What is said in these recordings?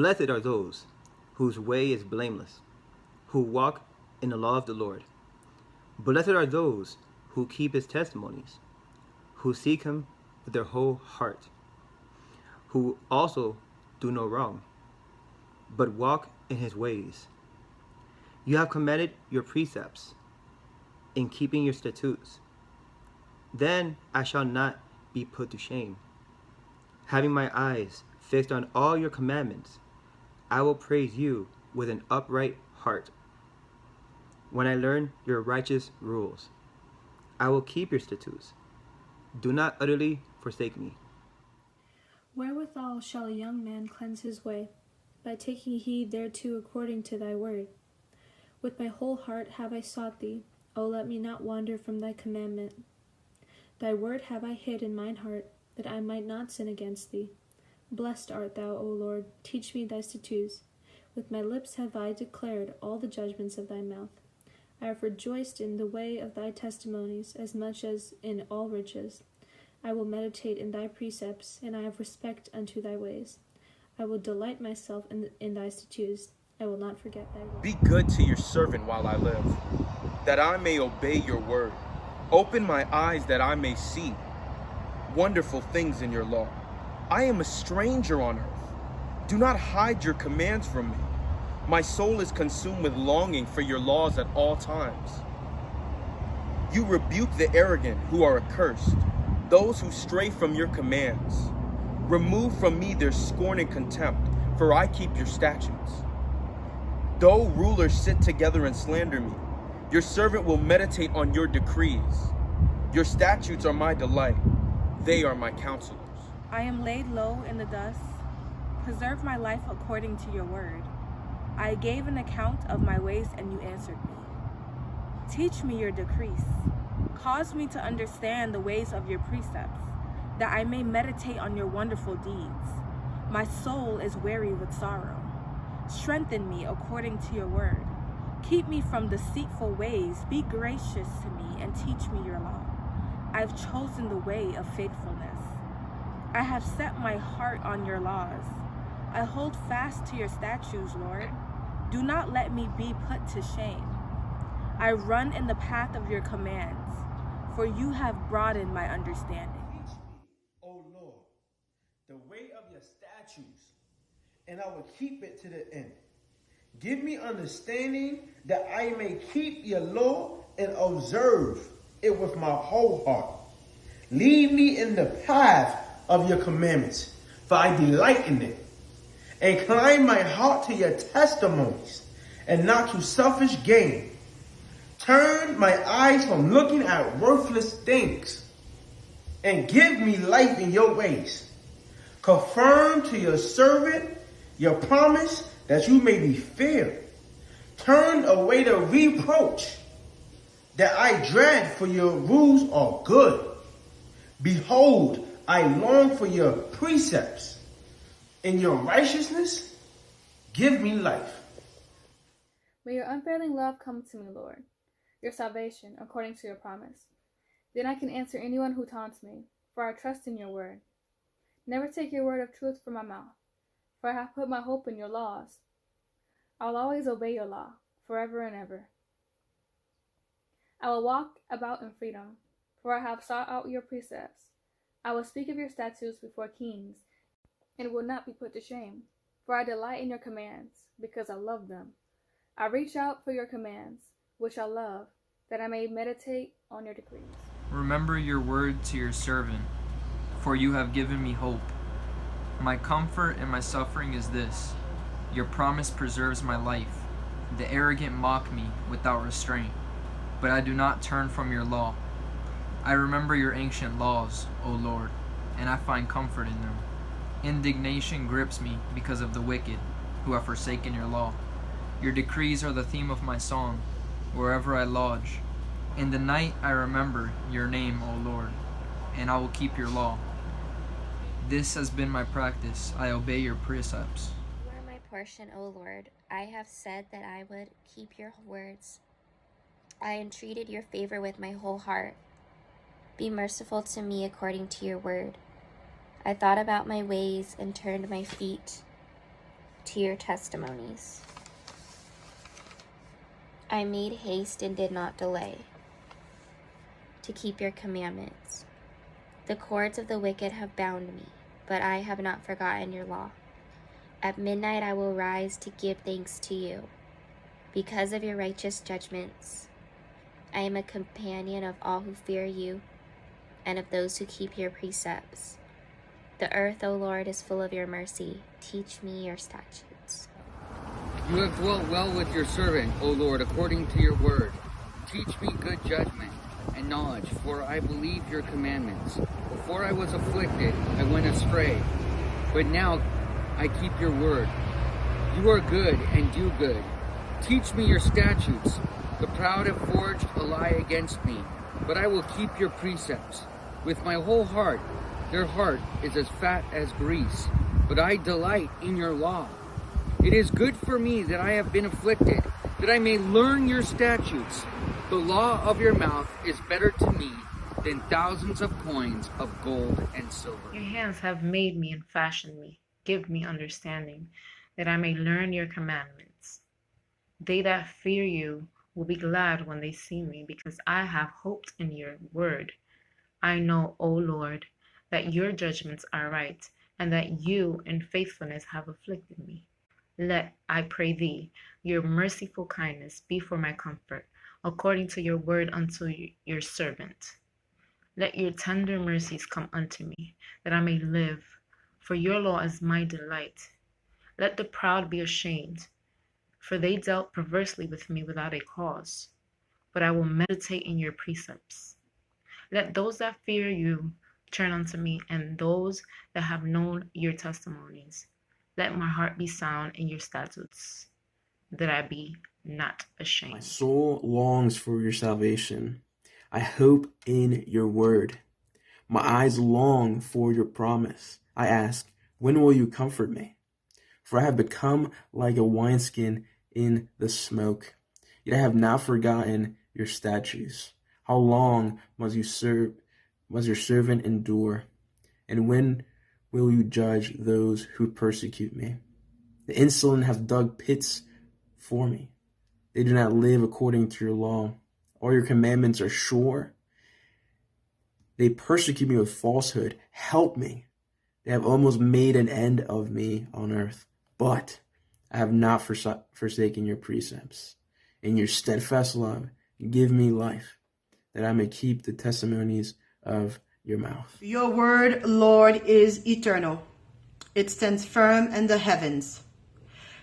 Blessed are those whose way is blameless, who walk in the law of the Lord. Blessed are those who keep his testimonies, who seek him with their whole heart, who also do no wrong, but walk in his ways. You have commanded your precepts in keeping your statutes. Then I shall not be put to shame. Having my eyes fixed on all your commandments, I will praise you with an upright heart. When I learn your righteous rules, I will keep your statutes. Do not utterly forsake me. Wherewithal shall a young man cleanse his way? By taking heed thereto according to thy word. With my whole heart have I sought thee. O let me not wander from thy commandment. Thy word have I hid in mine heart, that I might not sin against thee. Blessed art thou, O Lord, teach me thy statutes. With my lips have I declared all the judgments of thy mouth. I have rejoiced in the way of thy testimonies, as much as in all riches. I will meditate in thy precepts, and I have respect unto thy ways. I will delight myself in thy statutes. I will not forget thy word. Be good to your servant while I live, that I may obey your word. Open my eyes that I may see wonderful things in your law. I am a stranger on earth. Do not hide your commands from me. My soul is consumed with longing for your laws at all times. You rebuke the arrogant who are accursed, those who stray from your commands. Remove from me their scorn and contempt, for I keep your statutes. Though rulers sit together and slander me, your servant will meditate on your decrees. Your statutes are my delight. They are my counselors. I am laid low in the dust. Preserve my life according to your word. I gave an account of my ways, and you answered me. Teach me your decrees. Cause me to understand the ways of your precepts, that I may meditate on your wonderful deeds. My soul is weary with sorrow. Strengthen me according to your word. Keep me from deceitful ways. Be gracious to me and teach me your law. I have chosen the way of faithfulness. I have set my heart on your laws. I hold fast to your statutes, Lord. Do not let me be put to shame. I run in the path of your commands, for you have broadened my understanding. Teach me, O Lord, the way of your statutes, and I will keep it to the end. Give me understanding that I may keep your law and observe it with my whole heart. Lead me in the path of your commandments, for I delight in it. Incline my heart to your testimonies, and not to selfish gain. Turn my eyes from looking at worthless things, and give me life in your ways. Confirm to your servant your promise, that you may be feared. Turn away the reproach that I dread, for your rules are good. Behold, I long for your precepts. In your righteousness, give me life. May your unfailing love come to me, Lord, your salvation according to your promise. Then I can answer anyone who taunts me, for I trust in your word. Never take your word of truth from my mouth, for I have put my hope in your laws. I will always obey your law, forever and ever. I will walk about in freedom, for I have sought out your precepts. I will speak of your statutes before kings, and will not be put to shame, for I delight in your commands, because I love them. I reach out for your commands, which I love, that I may meditate on your decrees. Remember your word to your servant, for you have given me hope. My comfort in my suffering is this: your promise preserves my life. The arrogant mock me without restraint, but I do not turn from your law. I remember your ancient laws, O Lord, and I find comfort in them. Indignation grips me because of the wicked, who have forsaken your law. Your decrees are the theme of my song, wherever I lodge. In the night I remember your name, O Lord, and I will keep your law. This has been my practice. I obey your precepts. You are my portion, O Lord. I have said that I would keep your words. I entreated your favor with my whole heart. Be merciful to me according to your word. I thought about my ways and turned my feet to your testimonies. I made haste and did not delay to keep your commandments. The cords of the wicked have bound me, but I have not forgotten your law. At midnight I will rise to give thanks to you. Because of your righteous judgments, I am a companion of all who fear you and of those who keep your precepts. The earth, O Lord, is full of your mercy. Teach me your statutes. You have dwelt well with your servant, O Lord, according to your word. Teach me good judgment and knowledge, for I believe your commandments. Before I was afflicted, I went astray, but now I keep your word. You are good and do good. Teach me your statutes. The proud have forged a lie against me, but I will keep your precepts. With my whole heart, their heart is as fat as grease, but I delight in your law. It is good for me that I have been afflicted, that I may learn your statutes. The law of your mouth is better to me than thousands of coins of gold and silver. Your hands have made me and fashioned me. Give me understanding, that I may learn your commandments. They that fear you will be glad when they see me, because I have hoped in your word. I know, O Lord, that your judgments are right, and that you in faithfulness have afflicted me. Let, I pray thee, your merciful kindness be for my comfort, according to your word unto your servant. Let your tender mercies come unto me, that I may live, for your law is my delight. Let the proud be ashamed, for they dealt perversely with me without a cause. But I will meditate in your precepts. Let those that fear you turn unto me, and those that have known your testimonies. Let my heart be sound in your statutes, that I be not ashamed. My soul longs for your salvation. I hope in your word. My eyes long for your promise. I ask, when will you comfort me? For I have become like a wineskin in the smoke. Yet I have not forgotten your statutes. How long must your servant endure? And when will you judge those who persecute me? The insolent have dug pits for me. They do not live according to your law. All your commandments are sure. They persecute me with falsehood. Help me. They have almost made an end of me on earth. But I have not forsaken your precepts. In your steadfast love, give me life, that I may keep the testimonies of your mouth. Your word, Lord, is eternal. It stands firm in the heavens.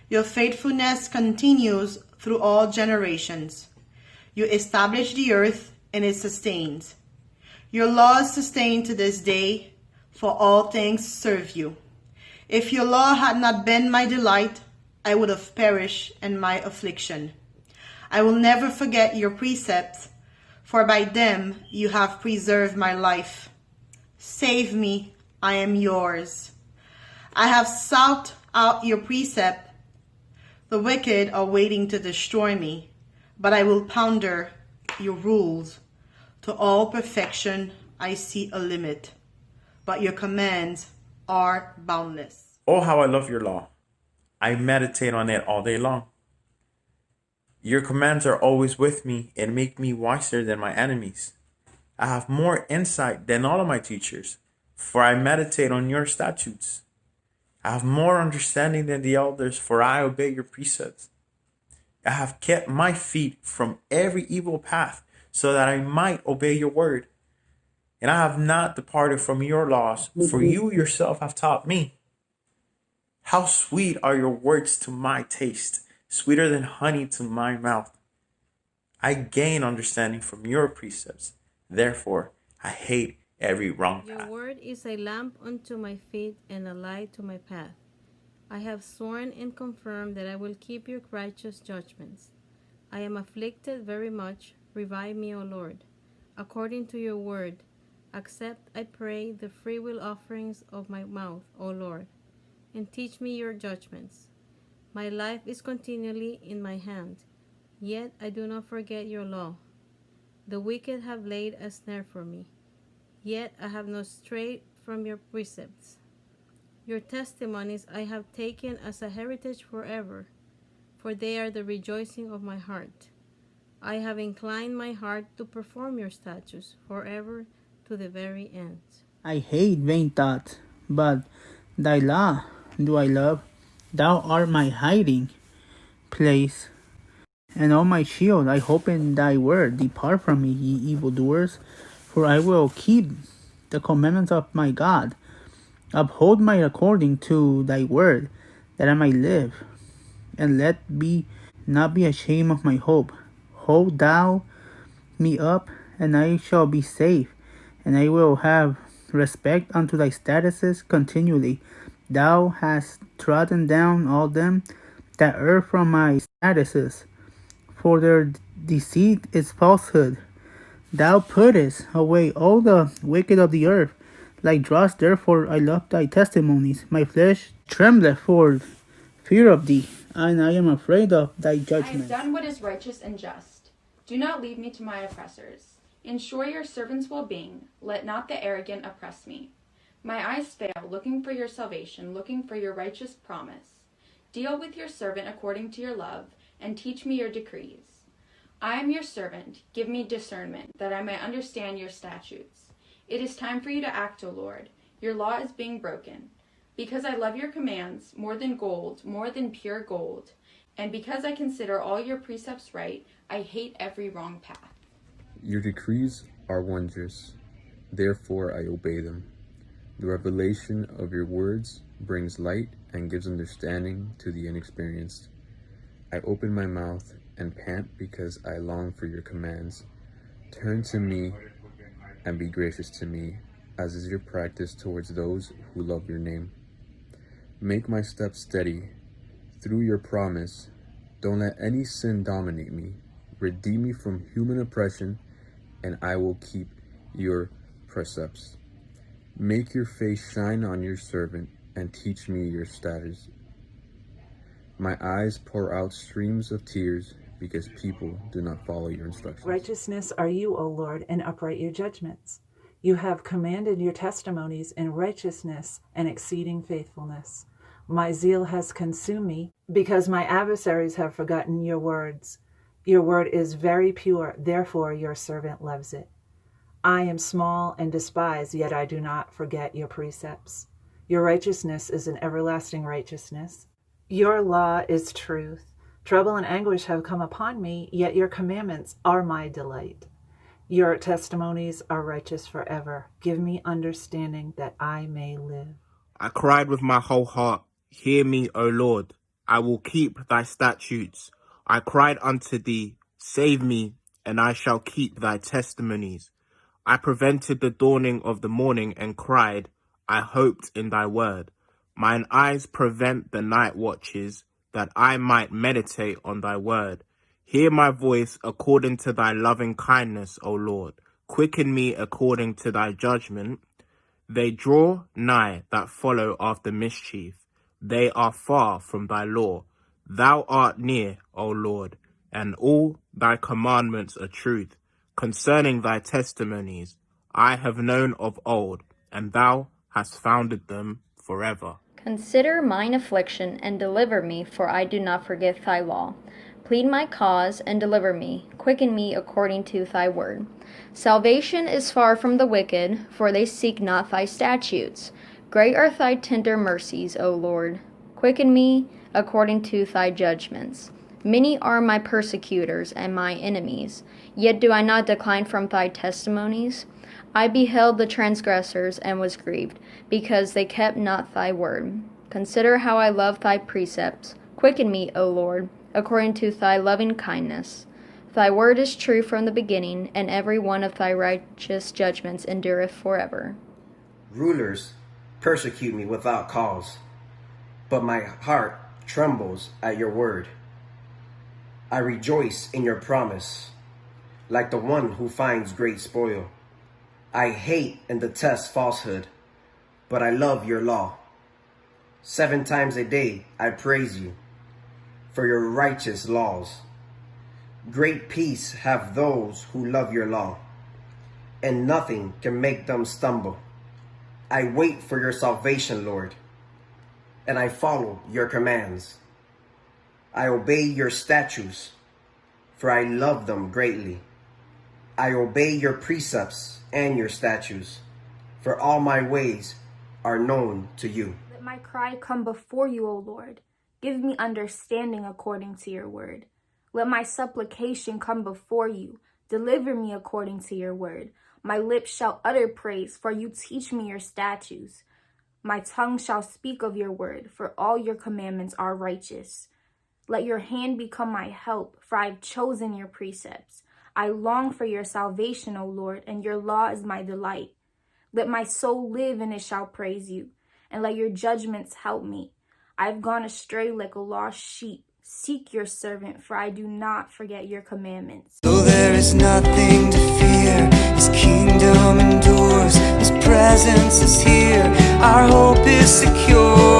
Your faithfulness continues through all generations. You establish the earth, and it sustains. Your laws sustain to this day, for all things serve you. If your law had not been my delight, I would have perished in my affliction. I will never forget your precepts, for by them you have preserved my life. Save me, I am yours. I have sought out your precept. The wicked are waiting to destroy me, but I will ponder your rules. To all perfection I see a limit, but your commands are boundless. Oh, how I love your law. I meditate on it all day long. Your commands are always with me and make me wiser than my enemies. I have more insight than all of my teachers, for I meditate on your statutes. I have more understanding than the elders, for I obey your precepts. I have kept my feet from every evil path, so that I might obey your word. And I have not departed from your laws, for you yourself have taught me. How sweet are your words to my taste, sweeter than honey to my mouth. I gain understanding from your precepts. Therefore, I hate every wrong path. Your word is a lamp unto my feet and a light to my path. I have sworn and confirmed that I will keep your righteous judgments. I am afflicted very much. Revive me, O Lord. According to your word, accept, I pray, the freewill offerings of my mouth, O Lord, and teach me your judgments. My life is continually in my hand, yet I do not forget your law. The wicked have laid a snare for me, yet I have not strayed from your precepts. Your testimonies I have taken as a heritage forever, for they are the rejoicing of my heart. I have inclined my heart to perform your statutes forever to the very end. I hate vain thoughts, but thy law do I love. Thou art my hiding place, and all my shield. I hope in thy word. Depart from me, ye evildoers, for I will keep the commandments of my God. Uphold me according to thy word, that I may live, and let me not be ashamed of my hope. Hold thou me up, and I shall be safe, and I will have respect unto thy statutes continually. Thou hast trodden down all them that err from my statutes, for their deceit is falsehood. Thou puttest away all the wicked of the earth, like dross. Therefore I love thy testimonies. My flesh trembleth for fear of thee, and I am afraid of thy judgments. I have done what is righteous and just. Do not leave me to my oppressors. Ensure your servant's well-being. Let not the arrogant oppress me. My eyes fail, looking for your salvation, looking for your righteous promise. Deal with your servant according to your love, and teach me your decrees. I am your servant. Give me discernment, that I may understand your statutes. It is time for you to act, O Lord. Your law is being broken. Because I love your commands more than gold, more than pure gold, and because I consider all your precepts right, I hate every wrong path. Your decrees are wondrous, therefore I obey them. The revelation of your words brings light and gives understanding to the inexperienced. I open my mouth and pant because I long for your commands. Turn to me and be gracious to me, as is your practice towards those who love your name. Make my steps steady through your promise. Don't let any sin dominate me. Redeem me from human oppression, and I will keep your precepts. Make your face shine on your servant, and teach me your statutes. My eyes pour out streams of tears because people do not follow your instructions. Righteousness are you, O Lord, and upright your judgments. You have commanded your testimonies in righteousness and exceeding faithfulness. My zeal has consumed me because my adversaries have forgotten your words. Your word is very pure, therefore your servant loves it. I am small and despised, yet I do not forget your precepts. Your righteousness is an everlasting righteousness. Your law is truth. Trouble and anguish have come upon me, yet your commandments are my delight. Your testimonies are righteous forever. Give me understanding that I may live. I cried with my whole heart, hear me, O Lord. I will keep thy statutes. I cried unto thee, save me, and I shall keep thy testimonies. I prevented the dawning of the morning and cried, I hoped in thy word. Mine eyes prevent the night watches, that I might meditate on thy word. Hear my voice according to thy loving kindness, O Lord. Quicken me according to thy judgment. They draw nigh that follow after mischief. They are far from thy law. Thou art near, O Lord, and all thy commandments are truth. Concerning thy testimonies, I have known of old, and thou hast founded them forever. Consider mine affliction and deliver me, for I do not forget thy law. Plead my cause and deliver me. Quicken me according to thy word. Salvation is far from the wicked, for they seek not thy statutes. Great are thy tender mercies, O Lord. Quicken me according to thy judgments. Many are my persecutors and my enemies, yet do I not decline from thy testimonies. I beheld the transgressors and was grieved, because they kept not thy word. Consider how I love thy precepts. Quicken me, O Lord, according to thy loving kindness. Thy word is true from the beginning, and every one of thy righteous judgments endureth forever. Rulers persecute me without cause, but my heart trembles at your word. I rejoice in your promise, like the one who finds great spoil. I hate and detest falsehood, but I love your law. 7 times a day I praise you for your righteous laws. Great peace have those who love your law, and nothing can make them stumble. I wait for your salvation, Lord. and I follow your commands. I obey your statutes, for I love them greatly. I obey your precepts and your statutes, for all my ways are known to you. Let my cry come before you, O Lord. Give me understanding according to your word. Let my supplication come before you. Deliver me according to your word. My lips shall utter praise, for you teach me your statutes. My tongue shall speak of your word, for all your commandments are righteous. Let your hand become my help, for I have chosen your precepts. I long for your salvation, O Lord, and your law is my delight. Let my soul live, and it shall praise you, and let your judgments help me. I have gone astray like a lost sheep. Seek your servant, for I do not forget your commandments. So there is nothing to fear. His kingdom endures. His presence is here. Our hope is secure.